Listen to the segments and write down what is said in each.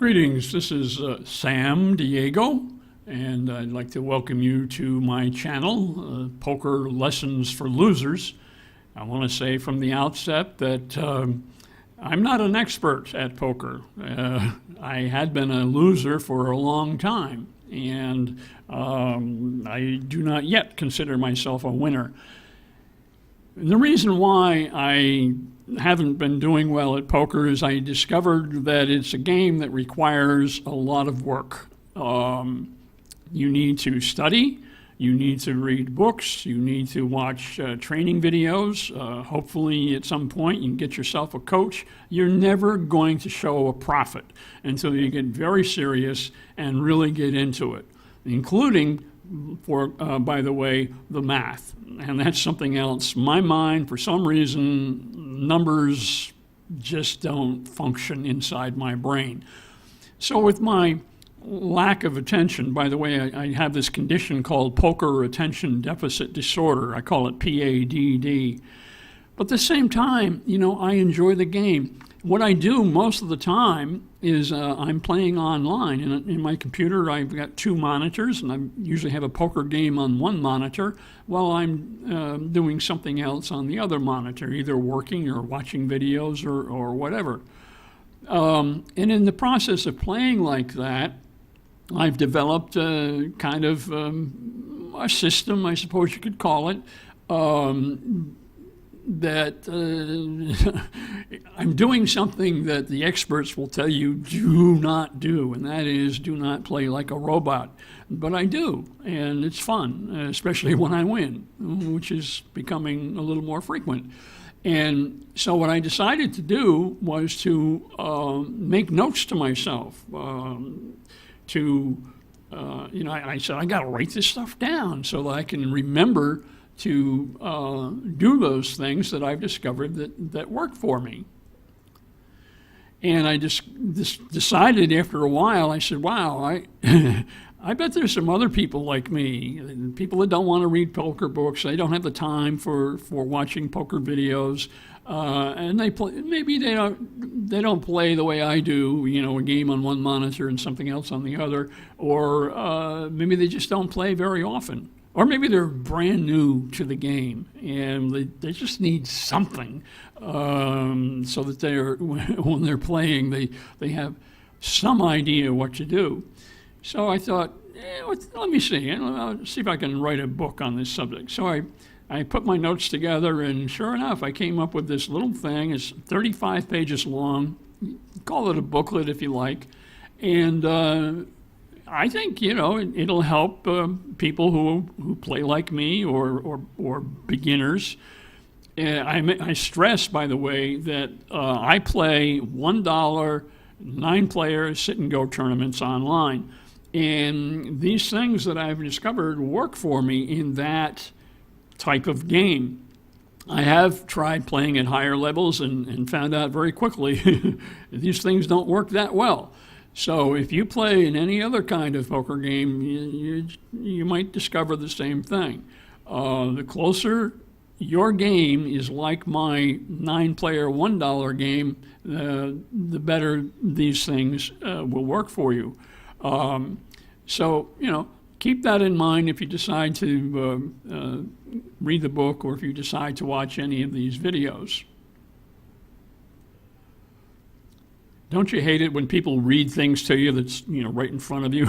Greetings, this is Sam Diego, and I'd like to welcome you to my channel, Poker Lessons for Losers. I want to say from the outset that I'm not an expert at poker. I had been a loser for a long time, and I do not yet consider myself a winner. And the reason why I haven't been doing well at poker is I discovered that it's a game that requires a lot of work. You need to study, you need to read books, you need to watch training videos. Hopefully at some point you can get yourself a coach. You're never going to show a profit until you get very serious and really get into it, including by the way, the math. And that's something else. My mind, for some reason, numbers just don't function inside my brain. So with my lack of attention, by the way, I have this condition called poker attention deficit disorder. I call it PADD. But at the same time, I enjoy the game. What I do most of the time is I'm playing online. In my computer, I've got two monitors, and I usually have a poker game on one monitor while I'm doing something else on the other monitor, either working or watching videos or whatever. And in the process of playing like that, I've developed a kind of a system, I suppose you could call it, that I'm doing something that the experts will tell you do not do, and that is do not play like a robot. But I do, and it's fun, especially when I win, which is becoming a little more frequent. And so what I decided to do was to make notes to myself, I said, I got to write this stuff down so that I can remember to do those things that I've discovered that work for me. And I just decided after a while, I said, wow, I bet there's some other people like me, people that don't want to read poker books, they don't have the time for watching poker videos, and maybe they don't play the way I do, a game on one monitor and something else on the other, or maybe they just don't play very often. Or maybe they're brand new to the game and they just need something so that when they're playing, they have some idea what to do. So I thought, let me see. I'll see if I can write a book on this subject. So I put my notes together, and sure enough, I came up with this little thing. It's 35 pages long. Call it a booklet if you like. And I think, it'll help people who play like me or beginners. I stress, by the way, that I play $1 9-player sit-and-go tournaments online. And these things that I've discovered work for me in that type of game. I have tried playing at higher levels and found out very quickly these things don't work that well. So if you play in any other kind of poker game, you might discover the same thing. The closer your game is like my 9-player $1 game, the better these things will work for you. So, keep that in mind if you decide to read the book or if you decide to watch any of these videos. Don't you hate it when people read things to you that's right in front of you?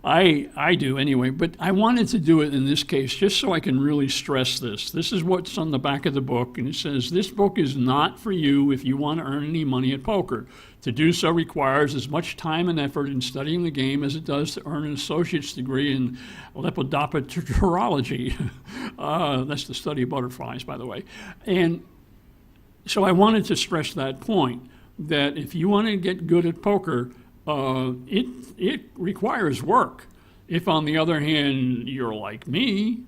I do anyway, but I wanted to do it in this case just so I can really stress this. This is what's on the back of the book, and it says, this book is not for you if you want to earn any money at poker. To do so requires as much time and effort in studying the game as it does to earn an associate's degree in lepidopterology. That's the study of butterflies, by the way. And so I wanted to stress that point, that if you want to get good at poker, it requires work. If, on the other hand, you're like me,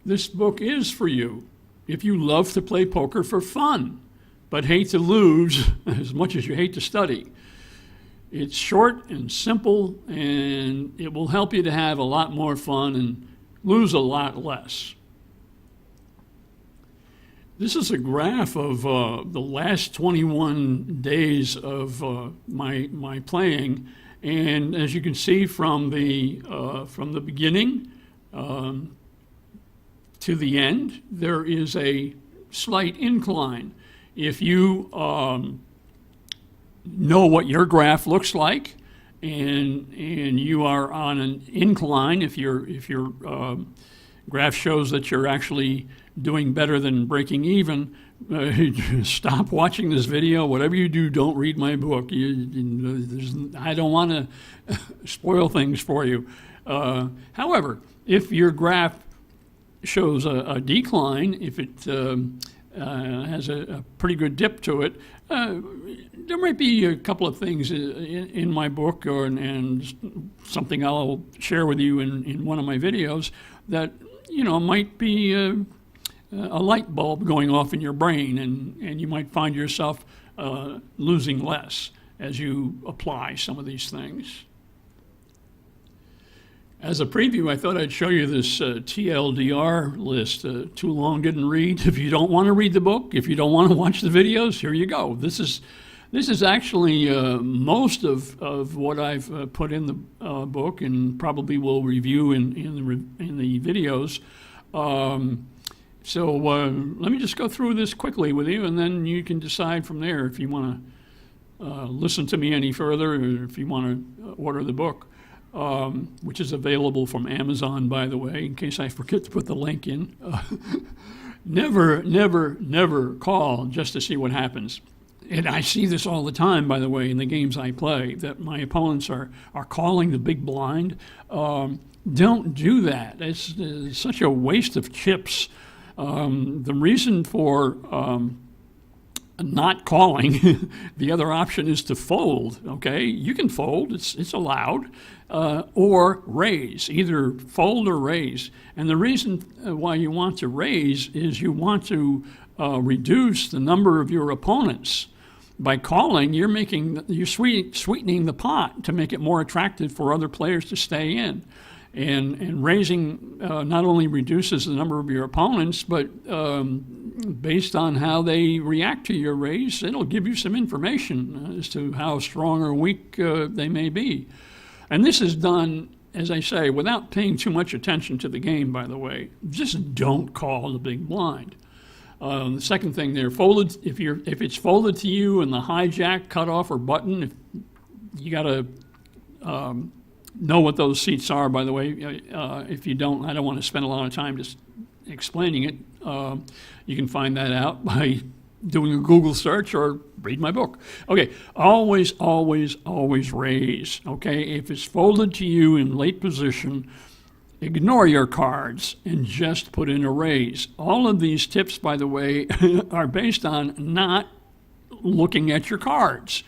this book is for you. If you love to play poker for fun, but hate to lose as much as you hate to study. It's short and simple, and it will help you to have a lot more fun and lose a lot less. This is a graph of the last 21 days of my playing, and as you can see from the beginning to the end, there is a slight incline. If you know what your graph looks like, and you are on an incline, if your graph shows that you're actually doing better than breaking even, stop watching this video. Whatever you do, don't read my book. I don't want to spoil things for you. However, if your graph shows a decline, if it has a pretty good dip to it, there might be a couple of things in my book and something I'll share with you in one of my videos that might be a light bulb going off in your brain, and you might find yourself losing less as you apply some of these things. As a preview, I thought I'd show you this TLDR list. Too long, didn't read. If you don't want to read the book, if you don't want to watch the videos, here you go. This is actually most of what I've put in the book, and probably will review in the videos. So let me just go through this quickly with you, and then you can decide from there if you want to listen to me any further, or if you want to order the book, which is available from Amazon, by the way, in case I forget to put the link in. Never, never, never call just to see what happens. And I see this all the time, by the way, in the games I play, that my opponents are calling the big blind. Don't do that. It's such a waste of chips. The reason for not calling, the other option is to fold, okay? You can fold, it's allowed, or raise, either fold or raise. And the reason why you want to raise is you want to reduce the number of your opponents. By calling, you're sweetening the pot to make it more attractive for other players to stay in. And raising not only reduces the number of your opponents, but based on how they react to your raise, it'll give you some information as to how strong or weak they may be. And this is done, as I say, without paying too much attention to the game, by the way. Just don't call the big blind. The second thing there, folded. If it's folded to you in the hijack, cutoff, or button, if you got to know what those seats are. By the way, if you don't, I don't want to spend a lot of time just explaining it. You can find that out by doing a Google search or read my book. Okay, always, always, always raise. Okay, if it's folded to you in late position, ignore your cards and just put in a raise. All of these tips, by the way, are based on not looking at your cards.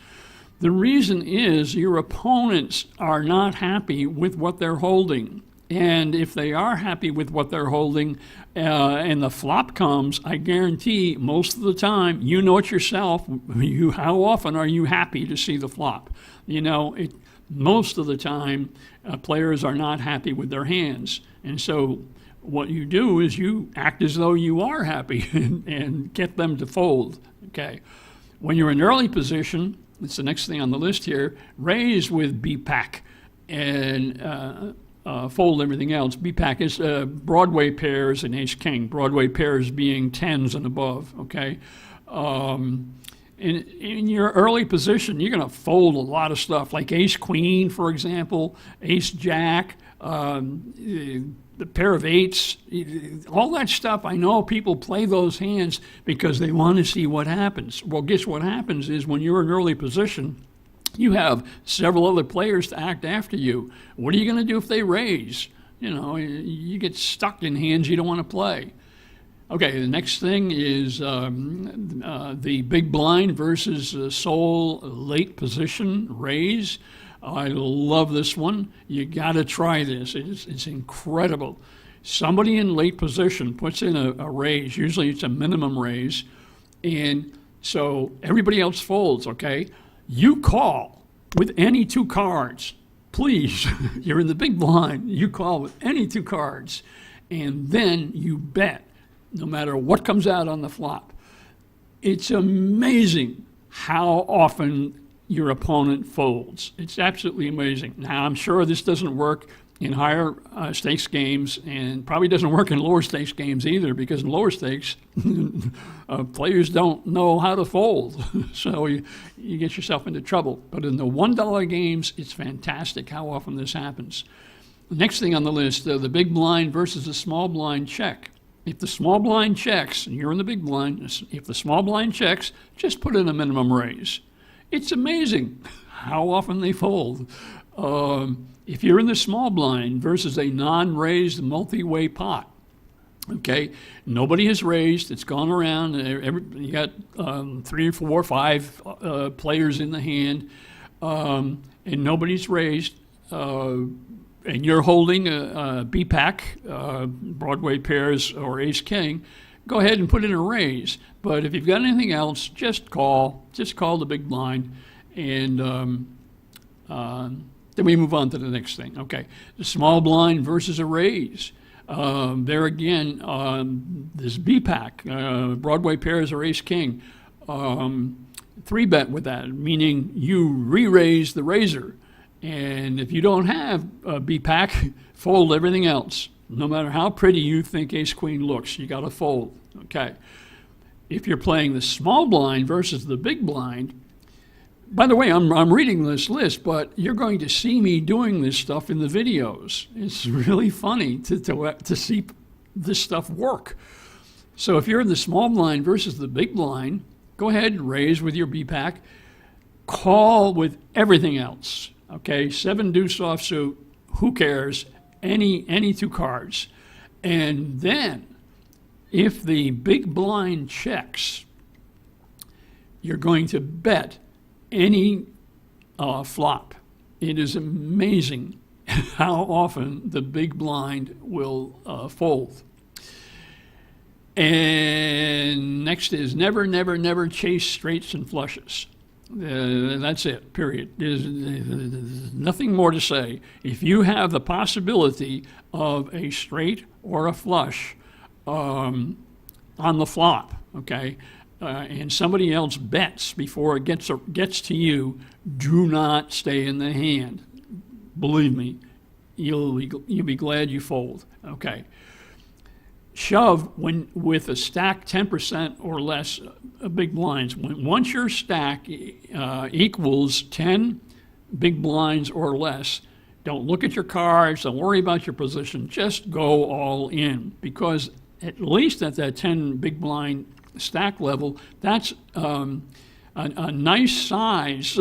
The reason is your opponents are not happy with what they're holding. And if they are happy with what they're holding and the flop comes, I guarantee most of the time, you know it yourself, how often are you happy to see the flop? Most of the time, players are not happy with their hands. And so what you do is you act as though you are happy and get them to fold. Okay. When you're in early position, it's the next thing on the list here, raise with B-Pack and fold everything else. B-Pack is Broadway pairs and ace-king. Broadway pairs being tens and above, okay? In your early position, you're going to fold a lot of stuff, like ace-queen, for example, ace-jack, the pair of eights, all that stuff. I know people play those hands because they want to see what happens. Well, guess what happens is when you're in early position, you have several other players to act after you. What are you going to do if they raise? You get stuck in hands you don't want to play. Okay, the next thing is the big blind versus sole late position raise. I love this one. You got to try this. It's incredible. Somebody in late position puts in a raise. Usually it's a minimum raise. And so everybody else folds, okay? You call with any two cards. Please, you're in the big blind. You call with any two cards. And then you bet. no matter what comes out on the flop. It's amazing how often your opponent folds. It's absolutely amazing. Now, I'm sure this doesn't work in higher stakes games, and probably doesn't work in lower stakes games either, because in lower stakes, players don't know how to fold. So you get yourself into trouble. But in the $1 games, it's fantastic how often this happens. The next thing on the list, the big blind versus the small blind check. If the small blind checks, and you're in the big blind, if the small blind checks, just put in a minimum raise. It's amazing how often they fold. If you're in the small blind versus a non-raised multi-way pot, okay, nobody has raised, it's gone around, you got 3 or 4 or 5 players in the hand, and nobody's raised, and you're holding a B-pack, Broadway pairs or ace-king, go ahead and put in a raise. But if you've got anything else, just call the big blind, and then we move on to the next thing. Okay, the small blind versus a raise. There again, this B-pack, Broadway pairs or ace-king, 3-bet with that, meaning you re-raise the raiser. And if you don't have a B-pack, fold everything else. No matter how pretty you think ace-queen looks, you got to fold. Okay. If you're playing the small blind versus the big blind, by the way, I'm reading this list, but you're going to see me doing this stuff in the videos. It's really funny to see this stuff work. So if you're in the small blind versus the big blind, go ahead and raise with your B-pack. Call with everything else. Okay, 7 deuce offsuit, who cares? Any 2 cards. And then, if the big blind checks, you're going to bet any flop. It is amazing how often the big blind will fold. And next is never chase straights and flushes. That's it, period. There's nothing more to say. If you have the possibility of a straight or a flush on the flop, okay, and somebody else bets before it gets to you, do not stay in the hand. Believe me, you'll be glad you fold. Okay. Shove with a stack 10% or less big blinds. Once your stack equals 10 big blinds or less, don't look at your cards, don't worry about your position, just go all in, because at least at that 10 big blind stack level, that's a nice size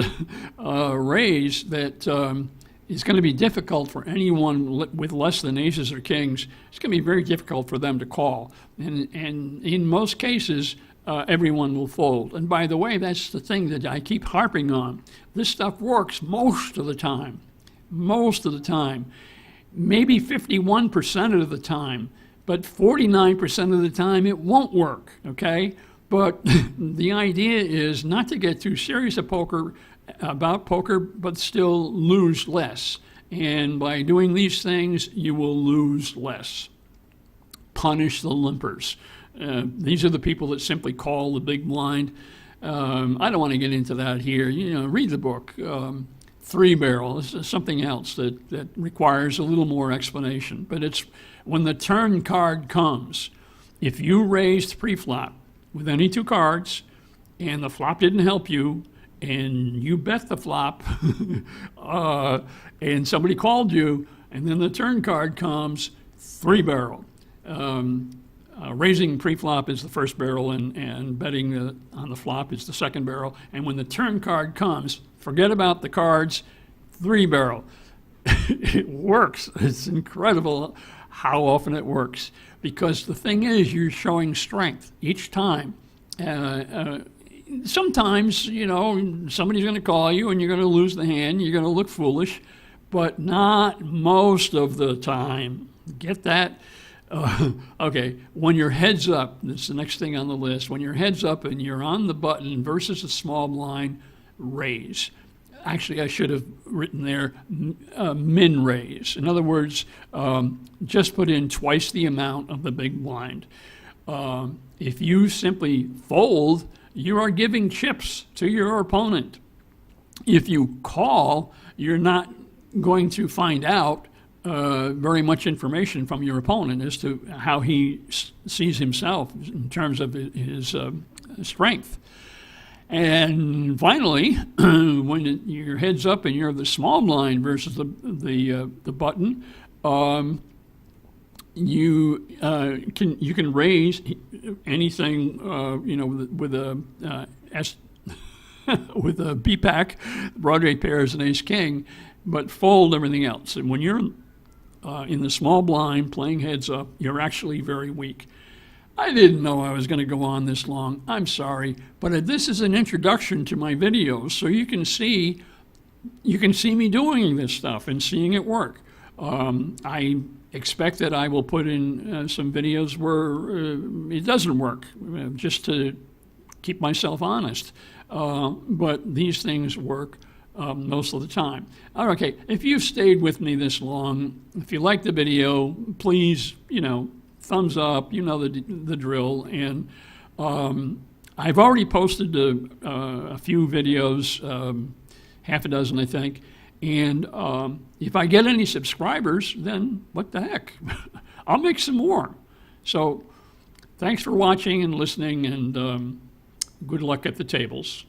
raise that is going to be difficult for anyone with less than aces or kings. It's going to be very difficult for them to call. And in most cases, everyone will fold. And by the way, that's the thing that I keep harping on. This stuff works most of the time. Most of the time. Maybe 51% of the time. But 49% of the time, it won't work, okay? But the idea is not to get too serious about poker, but still lose less. And by doing these things, you will lose less. Punish the limpers. These are the people that simply call the big blind. I don't want to get into that here. Read the book. 3-barrel. This is something else that requires a little more explanation. But it's when the turn card comes, if you raised pre-flop with any 2 cards and the flop didn't help you, and you bet the flop, and somebody called you, and then the turn card comes, 3-barrel. Raising pre-flop is the first barrel, and betting on the flop is the second barrel. And when the turn card comes, forget about the cards, 3-barrel. It works. It's incredible how often it works. Because the thing is, you're showing strength each time. Sometimes, somebody's going to call you and you're going to lose the hand, you're going to look foolish, but not most of the time. Get that? Okay, when your head's up, that's the next thing on the list, when your head's up and you're on the button versus a small blind, raise. Actually, I should have written there min raise. In other words, just put in twice the amount of the big blind. If you simply fold, you are giving chips to your opponent. If you call, you're not going to find out very much information from your opponent as to how he sees himself in terms of his strength. And finally, when your head's up and you're the small blind versus the button, you can raise anything with a with a B-pack, Broadway pairs, and ace king, but fold everything else. And when you're in the small blind playing heads up, you're actually very weak. I didn't know I was going to go on this long. I'm sorry, but this is an introduction to my videos, so you can see me doing this stuff and seeing it work. I expect that I will put in some videos where it doesn't work, just to keep myself honest. But these things work most of the time. Okay, if you've stayed with me this long, if you like the video, please, thumbs up, the drill. And I've already posted a few videos, half a dozen, I think. And if I get any subscribers, then what the heck? I'll make some more. So thanks for watching and listening, and good luck at the tables.